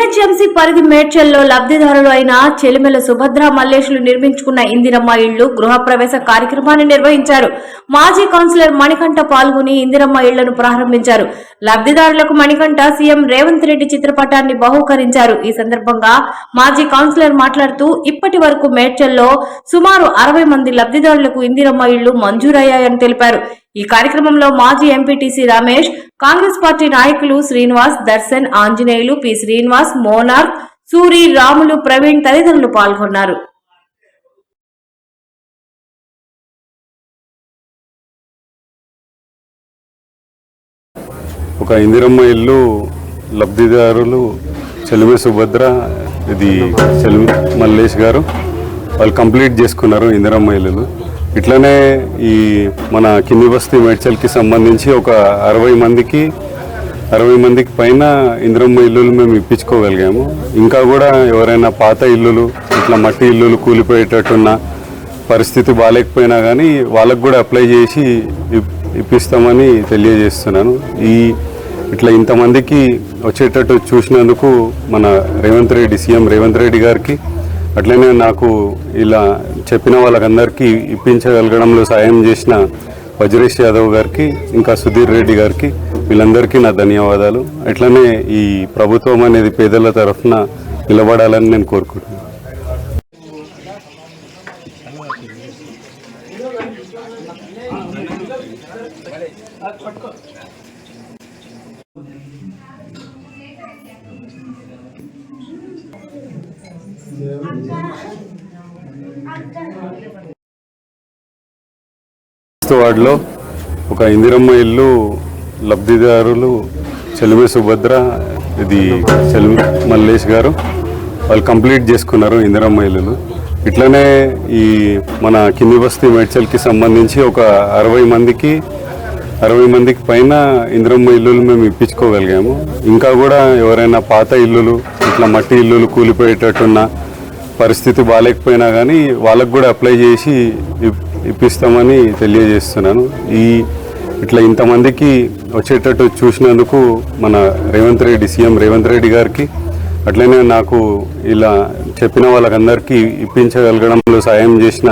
GHMC పరిధి మేడ్చల్లో లబ్ధిదారులు అయిన చెలిమెల సుభద్ర మల్లేశులు నిర్మించుకున్న ఇందిరమ్మ ఇళ్లు గృహప్రవేశ కార్యక్రమాన్ని నిర్వహించారు. మాజీ కౌన్సిలర్ మణికంఠ పాల్గొని ఇందిరమ్మ ఇళ్లను ప్రారంభించారు. లబ్ధిదారులకు మణికంఠ సీఎం రేవంత్ రెడ్డి చిత్రపటాన్ని బహూకరించారు. ఈ సందర్భంగా మాజీ కౌన్సిలర్ మాట్లాడుతూ ఇప్పటి వరకు మేడ్చల్లో సుమారు 60 మంది లబ్ధిదారులకు ఇందిరమ్మ ఇళ్లు మంజూరయ్యాయని తెలిపారు. ఈ కార్యక్రమంలో మాజీ ఎంపీటీసీ రమేష్, కాంగ్రెస్ పార్టీ నాయకులు శ్రీనివాస్, దర్శన్, ఆంజనేయులు, పి శ్రీనివాస్, మోనార్క్, సూరి, రాములు, ప్రవీణ్ తదితరులు పాల్గొన్నారు. ఒక ఇందిరమ్మ ఇల్లు లబ్ధిదారులు చెలిమె సుభద్ర, ఇది చెలిమె మల్లేష్ గారు వాళ్ళు కంప్లీట్ చేసుకున్నారు ఇందిరమ్మ ఇల్లు. ఇట్లనే ఈ మన కిన్ని బస్తీ మేడ్చల్కి సంబంధించి ఒక 60 మందికి పైన ఇందిరమ్మ ఇల్లులు మేము ఇప్పించుకోగలిగాము. ఇంకా కూడా ఎవరైనా పాత ఇల్లులు ఇట్లా మట్టి ఇల్లులు కూలిపోయేటట్టున్న పరిస్థితి బాగాలేకపోయినా కానీ వాళ్ళకు కూడా అప్లై చేసి ఇప్పిస్తామని తెలియజేస్తున్నాను. ఇట్లా ఇంతమందికి వచ్చేటట్టు చూసినందుకు మన సీఎం రేవంత్ రెడ్డి గారికి, అట్లనే నాకు ఇలా చెప్పిన వాళ్ళకందరికీ ఇప్పించగలగడంలో సాయం చేసిన వజ్రేష్ యాదవ్ గారికి, ఇంకా సుధీర్ రెడ్డి గారికి, వీళ్ళందరికీ నా ధన్యవాదాలు. అట్లనే ఈ ప్రభుత్వం అనేది పేదల తరఫున నిలబడాలని నేను కోరుకుంటున్నాను. వార్డులో ఒక ఇందిరమ్మ ఇల్లు లబ్ధిదారులు చెలిమె సుభద్ర, ఇది చెలిమె మల్లేష్ గారు వాళ్ళు కంప్లీట్ చేసుకున్నారు ఇందిరమ్మ ఇల్లు. ఇట్లనే ఈ మన కిన్ని బస్తీ మేడ్చల్కి సంబంధించి ఒక 60 మందికి పైన ఇందిరమ్మ ఇల్లులు మేము ఇప్పించుకోగలిగాము. ఇంకా కూడా ఎవరైనా పాత ఇల్లులు ఇట్లా మట్టి ఇల్లులు కూలిపోయేటట్టున్న పరిస్థితి బాగాలేకపోయినా కానీ వాళ్ళకు కూడా అప్లై చేసి ఇప్పిస్తామని తెలియజేస్తున్నాను. ఇట్లా ఇంతమందికి వచ్చేటట్టు చూసినందుకు మన సీఎం రేవంత్ రెడ్డి గారికి, అట్లనే నాకు ఇలా చెప్పిన వాళ్ళకందరికీ ఇప్పించగలగడంలో సాయం చేసిన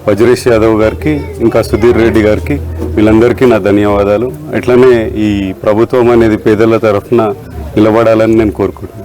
వజ్రేష్ యాదవ్ గారికి, ఇంకా సుధీర్ రెడ్డి గారికి, వీళ్ళందరికీ నా ధన్యవాదాలు. అట్లనే ఈ ప్రభుత్వం అనేది పేదల తరఫున నిలబడాలని నేను కోరుకుంటున్నాను.